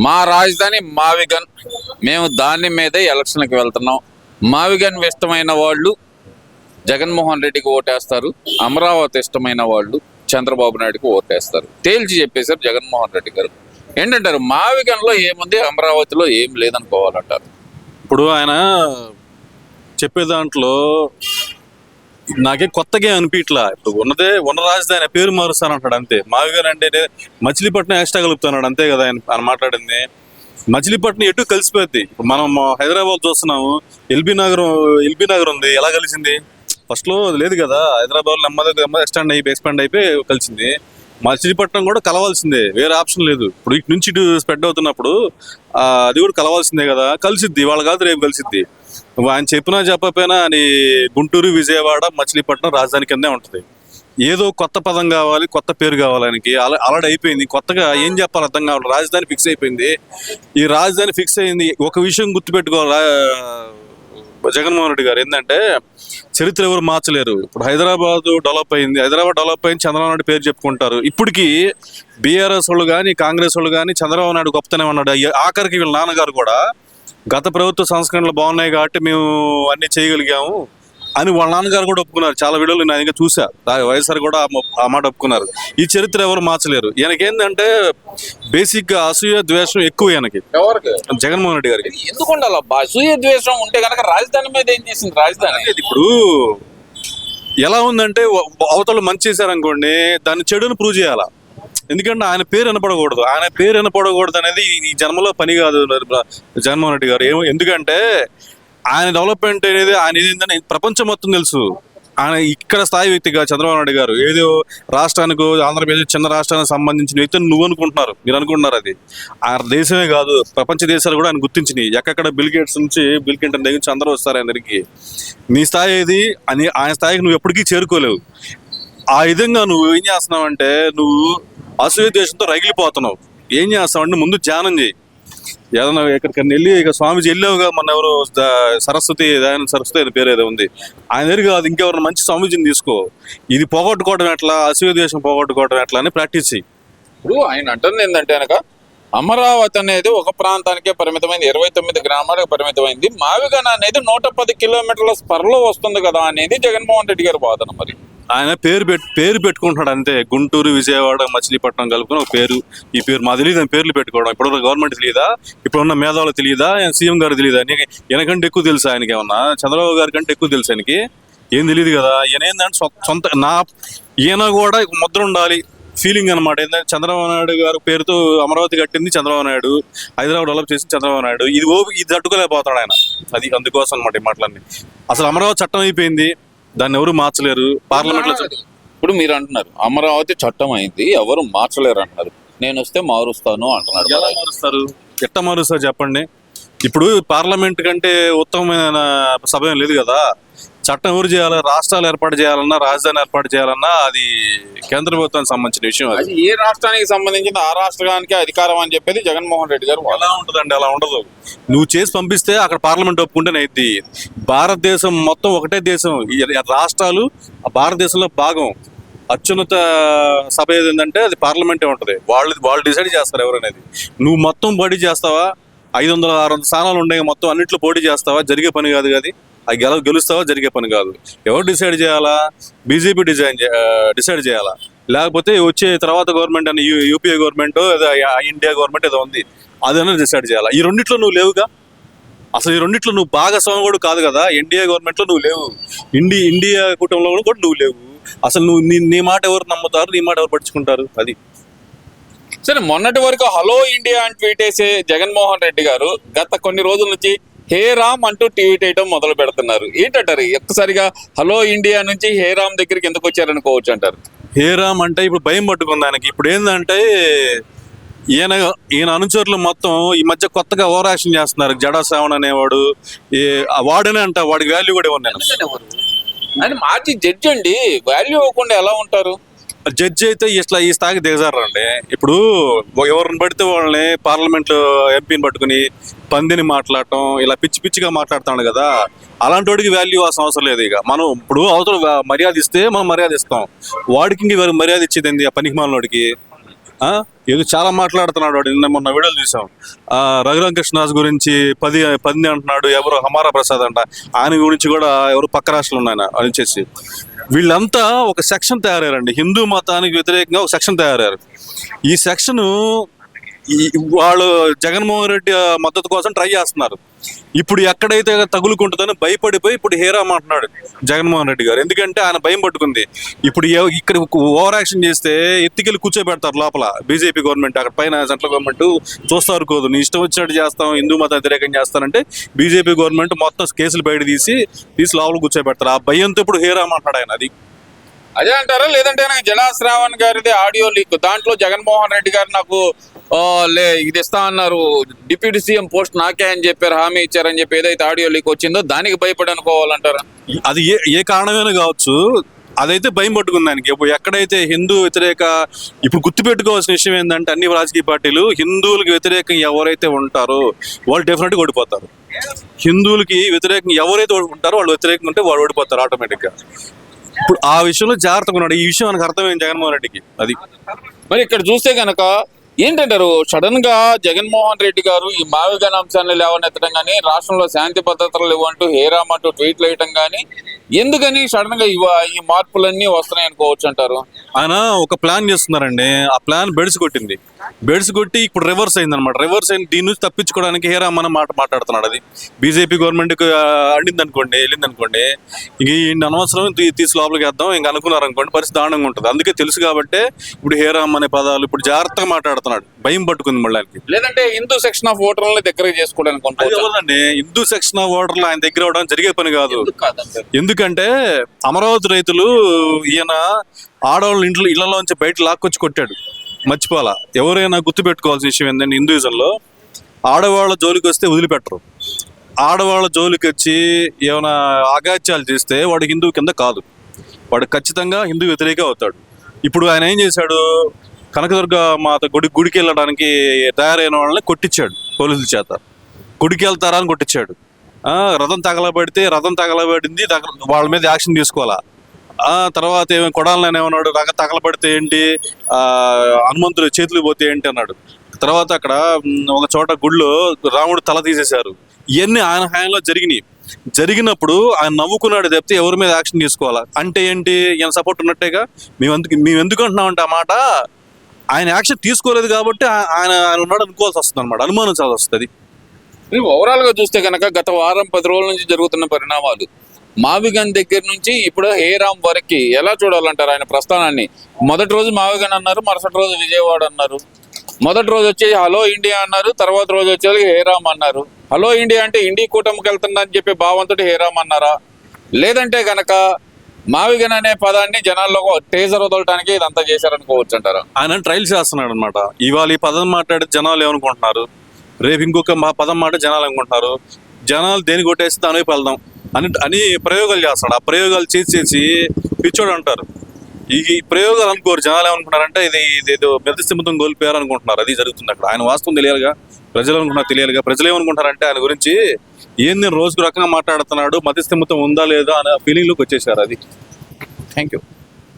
మా రాజధాని మావిగన్. మేము దాని మీదే ఎలక్షన్కి వెళ్తున్నాం. మావిగన్ ఇష్టమైన వాళ్ళు జగన్మోహన్ రెడ్డికి ఓటేస్తారు, అమరావతి ఇష్టమైన వాళ్ళు చంద్రబాబు నాయుడుకి ఓటేస్తారు. తేల్చి చెప్పేశారు జగన్మోహన్ రెడ్డి గారు. ఏంటంటారు? మావిగన్లో ఏముంది, అమరావతిలో ఏం లేదనుకోవాలంటారు. ఇప్పుడు ఆయన చెప్పే దాంట్లో నాకే కొత్తగా అనిపించట్లా. ఇప్పుడు ఉన్న రాజధాని పేరు మారుస్తానంటాడు అంతే. మావిగారు అంటే మచిలీపట్నం ఎక్స్ట్రా కలుపుతున్నాడు అంతే కదా ఆయన మాట్లాడింది. మచిలీపట్నం ఎటు కలిసిపోద్ది. ఇప్పుడు మనం హైదరాబాద్ చూస్తున్నాము, ఎల్బీ నగర్ ఉంది, ఎలా కలిసింది? ఫస్ట్ లో లేదు కదా. హైదరాబాద్ నెమ్మది ఎక్స్పాండ్ అయిపోయి కలిసింది. మచిలీపట్నం కూడా కలవాల్సిందే, వేరే ఆప్షన్ లేదు. ఇప్పుడు ఇటు నుంచి ఇటు స్ప్రెడ్ అవుతున్నప్పుడు అది కూడా కలవాల్సిందే కదా. కలిసిద్ది, వాళ్ళ కాదు రేపు కలిసిద్ది. ఆయన చెప్పినా చెప్పకపోయినా అని గుంటూరు, విజయవాడ, మచిలీపట్నం రాజధాని కిందే ఉంటుంది. ఏదో కొత్త పదం కావాలి, కొత్త పేరు కావాలి ఆయనకి. ఆల్రెడీ అయిపోయింది, కొత్తగా ఏం చెప్పాలి అర్థం కావాలి. రాజధాని ఫిక్స్ అయిపోయింది. ఈ రాజధాని ఫిక్స్ అయింది. ఒక విషయం గుర్తుపెట్టుకోవాలి జగన్మోహన్ రెడ్డి గారు, ఏంటంటే చరిత్ర ఎవరు మార్చలేరు. ఇప్పుడు హైదరాబాద్ డెవలప్ అయింది చంద్రబాబు నాయుడు పేరు చెప్పుకుంటారు. ఇప్పటికీ బీఆర్ఎస్ వాళ్ళు కానీ, కాంగ్రెస్ వాళ్ళు కానీ చంద్రబాబు నాయుడు గొప్పతనం అన్నాడు. ఆఖరికి వీళ్ళ నాన్నగారు కూడా గత ప్రభుత్వ సంస్కరణలు బాగున్నాయి కాబట్టి మేము అన్ని చేయగలిగాము అని వాళ్ళ నాన్నగారు కూడా ఒప్పుకున్నారు. చాలా వీడియోలు నేను ఇంకా చూసా. వైఎస్ఆర్ కూడా ఆ మాట ఒప్పుకున్నారు. ఈ చరిత్ర ఎవరు మార్చలేరు. ఈయనకేందంటే బేసిక్ గా అసూయ ద్వేషం ఎక్కువ ఈయనకి. ఎవరికి? జగన్మోహన్ రెడ్డి గారికి. ఎందుకు ఉండాలి అసూయ ద్వేషం? ఉంటే కనుక రాజధాని మీద ఏం చేసింది రాజధాని? ఇప్పుడు ఎలా ఉందంటే అవతల మంచి చేశారనుకోండి, దాన్ని చెడును ప్రూవ్ చేయాలా. ఎందుకంటే ఆయన పేరు వినపడకూడదు అనేది ఈ జన్మలో పని కాదు జగన్మోహన్ రెడ్డి గారు. ఎందుకంటే ఆయన డెవలప్మెంట్ అనేది ఆయన ఏంటంటే ప్రపంచం మొత్తం తెలుసు. ఆయన ఇక్కడ స్థాయి వ్యక్తిగా చంద్రబాబు నాయుడు గారు ఏదో రాష్ట్రానికి, ఆంధ్రప్రదేశ్ చిన్న రాష్ట్రానికి సంబంధించిన వ్యక్తి మీరు అనుకుంటున్నారు. అది ఆ దేశమే కాదు, ప్రపంచ దేశాలు కూడా ఆయన గుర్తించినాయి. ఎక్కడ బిల్ క్లింటన్ దగ్గర నుంచి అందరూ వస్తారు ఆయన దగ్గరికి. నీ స్థాయి ఏది అని, ఆయన స్థాయికి నువ్వు ఎప్పటికీ చేరుకోలేవు. ఆ విధంగా నువ్వు ఏం చేస్తున్నావు అంటే, నువ్వు అసూయ దేశంతో రగిలిపోతున్నావు. ఏం చేస్తావంటే ముందు ధ్యానం చేయి. ఏదైనా ఎక్కడికన్నా వెళ్ళి, ఇక స్వామిజీ వెళ్ళావుగా మన ఎవరు సరస్వతి అని పేరు ఏదో ఉంది, ఆయన దగ్గర కాదు ఇంకెవరైనా మంచి స్వామీజీని తీసుకో. ఇది పోగొట్టుకోవడం ఎట్లా, అసూయ దేశం పోగొట్టుకోవడం ఎట్లా అని ప్రాక్టీస్ చేయి. ఇప్పుడు ఆయన అంటుంది ఏంటంటే కనుక అమరావతి అనేది ఒక ప్రాంతానికే పరిమితమైంది, 29 గ్రామాలకు పరిమితమైంది. మావిగన్ అనేది 110 కిలోమీటర్ల స్పర్లో వస్తుంది కదా అనేది జగన్మోహన్ రెడ్డి గారి వాదన. మరి ఆయన పేరు పెట్టుకుంటున్నాడు అంతే. గుంటూరు, విజయవాడ, మచిలీపట్నం కలుపుకుని ఒక పేరు. ఈ పేరు మా తెలియదు అని పేర్లు పెట్టుకోవడం. ఇప్పుడు గవర్నమెంట్ తెలియదా, ఇప్పుడున్న మేధావులు తెలియదా, సీఎం గారు తెలియదా? ఈయనకంటే ఎక్కువ తెలుసు ఆయనకి. ఏమన్నా చంద్రబాబు గారి కంటే ఎక్కువ తెలుసు ఆయనకి? ఏం తెలియదు కదా. ఈయన ఏంటంటే ఈయన కూడా ముద్ర ఉండాలి ఫీలింగ్ అనమాట. ఏంటంటే చంద్రబాబు నాయుడు గారు పేరుతో అమరావతి కట్టింది చంద్రబాబు నాయుడు, హైదరాబాద్ డెవలప్ చేసింది చంద్రబాబు నాయుడు. ఇది తట్టుకోలేకపోతాడు ఆయన. అందుకోసం అనమాట ఈ మాటలన్నీ. అసలు అమరావతి చట్టం అయిపోయింది, దాన్ని ఎవరు మార్చలేరు. పార్లమెంట్ లో ఇప్పుడు మీరు అంటున్నారు అమరావతి చట్టం అయింది, ఎవరు మార్చలేరు అంటున్నారు. నేను వస్తే మారుస్తాను అంటున్నారు. ఎలా మారుస్తారు? ఎట్లా మారుస్తారు చెప్పండి? ఇప్పుడు పార్లమెంట్ కంటే ఉత్తమమైన సభ ఏం లేదు కదా. చట్టం ఎవరు చేయాలి? రాష్ట్రాలు ఏర్పాటు చేయాలన్నా, రాజధాని ఏర్పాటు చేయాలన్నా అది కేంద్ర ప్రభుత్వానికి సంబంధించిన విషయం. అది ఏ రాష్ట్రానికి సంబంధించిన ఆ రాష్ట్రానికి అధికారం అని చెప్పేది జగన్మోహన్ రెడ్డి గారు. ఎలా ఉంటుందండి? అలా ఉండదు. నువ్వు చేసి పంపిస్తే అక్కడ పార్లమెంట్ ఒప్పుకుంటేనే అయింది. భారతదేశం మొత్తం ఒకటే దేశం, రాష్ట్రాలు భారతదేశంలో భాగం. అత్యున్నత సభ ఏంటంటే అది పార్లమెంటే ఉంటుంది. వాళ్ళు డిసైడ్ చేస్తారు ఎవరనేది. నువ్వు మొత్తం పోటీ చేస్తావా? 500-600 స్థానాలు ఉన్నాయి, మొత్తం అన్నింటిలో పోటీ చేస్తావా? జరిగే పని కాదు. అది గెలుస్తావా? జరిగే పని కాదు. ఎవరు డిసైడ్ చేయాలా? బీజేపీ డిసైడ్ చేయాలా? లేకపోతే వచ్చే తర్వాత గవర్నమెంట్ అని యూపీఏ గవర్నమెంట్, ఇండియా గవర్నమెంట్ ఏదో ఉంది, అదైనా డిసైడ్ చేయాలా? ఈ రెండిట్లో నువ్వు లేవుగా. అసలు ఈ రెండిట్లో నువ్వు భాగస్వామి కూడా కాదు కదా. ఎన్డీఏ గవర్నమెంట్లో నువ్వు లేవు, ఇండియా కూటమిలో కూడా నువ్వు లేవు. అసలు నువ్వు నీ మాట ఎవరు నమ్ముతారు? నీ మాట ఎవరు పట్టించుకుంటారు? అది సరే. మొన్నటి వరకు హలో ఇండియా అని ట్వీట్ చేసే జగన్మోహన్ రెడ్డి గారు గత కొన్ని రోజుల నుంచి హే రామ్ అంటూ ట్వీట్ వేయడం మొదలు పెడుతున్నారు. ఏంటంటారు? ఒక్కసారిగా హలో ఇండియా నుంచి హే రామ్ దగ్గరికి ఎందుకు వచ్చారనుకోవచ్చు అంటారు? హే రామ్ అంటే ఇప్పుడు భయం పట్టుకుంది ఆయనకి. ఇప్పుడు ఏంటంటే ఈయన అనుచరులు మొత్తం ఈ మధ్య కొత్తగా ఓవర్ యాక్షన్ చేస్తున్నారు. జడా శ్రావణ్ అనేవాడు వాడనే అంట, వాడికి వాల్యూ కూడా ఇవ్వను నేను. ఆయన మాజీ జడ్జి అండి, వాల్యూ ఇవ్వకుండా ఎలా ఉంటారు? జడ్జి అయితే ఇట్లా ఈ స్థాయికి దిగజారండి. ఇప్పుడు ఎవరిని పడితే వాళ్ళని పార్లమెంట్ లో ఎంపీని పట్టుకుని పందిని మాట్లాడటం, ఇలా పిచ్చిగా మాట్లాడుతాడు కదా. అలాంటి వాడికి వాల్యూ అవసరం లేదు. ఇక మనం ఇప్పుడు అవతల మర్యాద ఇస్తే మనం మర్యాద ఇస్తాం. వాడికి ఇంక మర్యాద ఇచ్చేది ఏంది? ఆ పనికి మాలినోడికి ఏదో చాలా మాట్లాడుతున్నాడు వాడు. నిన్న మొన్న వీడియోలు చూసాం. రఘురామ కృష్ణదాస్ గురించి పంది అంటున్నాడు, ఎవరు హమారా ప్రసాద్ అంట, ఆయన గురించి కూడా ఎవరు పక్క రాష్ట్రంలో ఉన్నాయన అని వచ్చేసి వీళ్ళంతా ఒక సెక్షన్ తయారయ్యారండి. హిందూ మతానికి వ్యతిరేకంగా ఒక సెక్షన్ తయారయ్యారు. ఈ సెక్షన్ వాళ్ళు జగన్మోహన్ రెడ్డి మద్దతు కోసం ట్రై చేస్తున్నారు. ఇప్పుడు ఎక్కడైతే తగులుకుంటుందని భయపడిపోయి ఇప్పుడు హేరామ్ అంటున్నాడు జగన్మోహన్ రెడ్డి గారు. ఎందుకంటే ఆయన భయం పట్టుకుంది. ఇప్పుడు ఇక్కడ ఓవర్ యాక్షన్ చేస్తే ఎత్తికెళ్ళి కూర్చోబెడతారు లోపల బీజేపీ గవర్నమెంట్. అక్కడ పైన సెంట్రల్ గవర్నమెంట్ చూస్తారు కోదు, నీ ఇష్టం వచ్చినట్టు చేస్తాం, హిందూ మత వ్యతిరేకం చేస్తానంటే బీజేపీ గవర్నమెంట్ మొత్తం కేసులు బయట తీసి లోపల కూర్చోబెడతారు. ఆ భయంతో ఇప్పుడు హేరామ్ అంటాడు ఆయన. అదే అంటారా? లేదంటే నాకు జలా శ్రావణ్ గారిది ఆడియో లీక్, దాంట్లో జగన్మోహన్ రెడ్డి గారు నాకు ఇది ఇస్తా అన్నారు, డిప్యూటీ సీఎం పోస్ట్ నాకే అని చెప్పారు, హామీ ఇచ్చారని చెప్పి ఏదైతే ఆడియో లీక్ వచ్చిందో దానికి భయపడి అనుకోవాలంటారా? అది ఏ కారణమైనా కావచ్చు, అదైతే భయం పట్టుకుంది ఆయనకి. ఎక్కడైతే హిందూ వ్యతిరేక, ఇప్పుడు గుర్తుపెట్టుకోవాల్సిన విషయం ఏంటంటే అన్ని రాజకీయ పార్టీలు హిందువులకు వ్యతిరేకంగా ఎవరైతే ఉంటారో వాళ్ళు డెఫినెట్గా ఓడిపోతారు. హిందువులకి వ్యతిరేకంగా ఎవరైతే ఉంటారో వాళ్ళు వ్యతిరేకంగా ఉంటే వాళ్ళు ఓడిపోతారు ఆటోమేటిక్గా. ఇప్పుడు ఆ విషయంలో జాగ్రత్తగా ఉన్నాడు. ఈ విషయం మనకు అర్థమైంది జగన్మోహన్ రెడ్డికి. అది మరి ఇక్కడ చూస్తే కనుక ఏంటంటారు, సడన్ గా జగన్మోహన్ రెడ్డి గారు ఈ మావిగన్ అంశాన్ని లేవనెత్తడం కానీ, రాష్ట్రంలో శాంతి భద్రతలు ఇవ్వంటూ హేరామ్ అంటూ ట్వీట్లు వేయటం కానీ, ఎందుకని సడన్ గా ఈ మార్పులన్నీ వస్తున్నాయి అనుకోవచ్చు అంటారు? ఆయన ఒక ప్లాన్ చేస్తున్నారండి. ఆ ప్లాన్ బెడిసి కొట్టింది. బెడిసి కొట్టి ఇప్పుడు రివర్స్ అయింది అనమాట. రివర్స్ అయింది. దీని నుంచి తప్పించుకోవడానికి హేరామ్ అన్న మాట్లాడుతున్నాడు. అది బీజేపీ గవర్నమెంట్కి వెళ్ళింది అనుకోండి, ఇంక ఈ అనవసరం తీసి లోపలికి వేద్దాం ఇంక అనుకున్నారు అనుకోండి, పరిస్థితి దారుణంగా ఉంటుంది. అందుకే తెలుసు కాబట్టి ఇప్పుడు హేరామ్ అనే పదాలు ఇప్పుడు జాగ్రత్తగా మాట్లాడుతున్నాడు. భయం పట్టుకుంది మళ్ళీ. లేదంటే హిందూ సెక్షన్ ఆఫ్ ఓటర్లని దగ్గర చేసుకోవడానికి ఎవరండి హిందూ సెక్షన్ ఆఫ్ ఓటర్లు ఆయన దగ్గర అవడం జరిగే పని కాదు. ఎందుకంటే అమరావతి రైతులు ఈయన ఆడవాళ్ళు ఇళ్లలోంచి బయట లాక్కొచ్చి కొట్టాడు. మర్చిపోవాలా. ఎవరైనా గుర్తుపెట్టుకోవాల్సిన విషయం ఏంటంటే హిందూయిజంలో ఆడవాళ్ళ జోలికి వస్తే వదిలిపెట్టరు. ఆడవాళ్ళ జోలికి వచ్చి ఏమైనా అగాత్యాలు చేస్తే వాడు హిందూ కింద కాదు, వాడు ఖచ్చితంగా హిందూ వ్యతిరేక అవుతాడు. ఇప్పుడు ఆయన ఏం చేశాడు, కనకదుర్గ మాత గుడికి వెళ్ళడానికి తయారైన వాళ్ళని కొట్టించాడు పోలీసుల చేత. గుడికి వెళ్తారా అని కొట్టించాడు. రథం తగలబడింది, వాళ్ళ మీద యాక్షన్ తీసుకోవాలా. తర్వాత కొడాలని ఏమన్నాడు, తగలబడితే ఏంటి, హనుమంతుడు చేతులు పోతే ఏంటి అన్నాడు. తర్వాత అక్కడ ఒక చోట గుడిలో రాముడు తల తీసేశారు. ఇవన్నీ ఆయన హయాంలో జరిగినప్పుడు ఆయన నవ్వుకున్నాడు తప్పితే ఎవరి మీద యాక్షన్ తీసుకోవాలా. అంటే ఏంటి, ఈయన సపోర్ట్ ఉన్నట్టేగా. మేము ఎందుకు అంటున్నామంటే ఆ మాట, ఆయన యాక్షన్ తీసుకోలేదు కాబట్టి ఆయన ఉన్నాడు అనుకోవాల్సి వస్తుంది అనమాట, అనుమానించాల్సి వస్తుంది. ఓవరాల్ గా చూస్తే కనుక గత వారం 10 రోజుల నుంచి జరుగుతున్న పరిణామాలు, మావిగన్ దగ్గర నుంచి ఇప్పుడు హేరామ్ వరకు ఎలా చూడాలంటారు ఆయన ప్రస్థానాన్ని? మొదటి రోజు మావిగన్ అన్నారు, మరుసటి రోజు విజయవాడ అన్నారు. మొదటి రోజు వచ్చేసి హలో ఇండియా అన్నారు, తర్వాత రోజు వచ్చేసి హేరామ్ అన్నారు. హలో ఇండియా అంటే ఇండి కూటమికి వెళ్తుందని చెప్పి భావంతో హేరామ్ అన్నారా, లేదంటే కనుక మావిగన్ అనే పదాన్ని జనాల్లో టేజర్ వదలటానికి ఇదంతా చేశారనుకోవచ్చు అంటారా? ఆయన ట్రయల్స్ చేస్తున్నాడు అనమాట. ఇవాళ ఈ పదం మాట్లాడే జనాలు ఏమనుకుంటున్నారు, రేపు ఇంకొక పదం మాట జనాలు అనుకుంటున్నారు. జనాలు దేని కొట్టేసి దాని వైపు వెళ్దాం అని ప్రయోగాలు చేస్తున్నాడు. ఆ ప్రయోగాలు చేసి పిచ్చోడు అంటారు. ఈ ప్రయోగాలు అనుకోరు. జనాలు ఏమనుకుంటారంటే ఇదేదో మెదస్థిమితం కోల్పోయారు అనుకుంటున్నారు. అది జరుగుతుంది అక్కడ. ఆయన వాస్తవం తెలియాలిగా, ప్రజలు అనుకున్నా తెలియాలిగా. ప్రజలు ఏమనుకుంటారంటే ఆయన గురించి ఏంది రోజుకు రకంగా మాట్లాడుతున్నాడు, మధ్యస్థిమితం ఉందా లేదా అనే ఫీలింగ్లోకి వచ్చేసారు. అది. Thank you.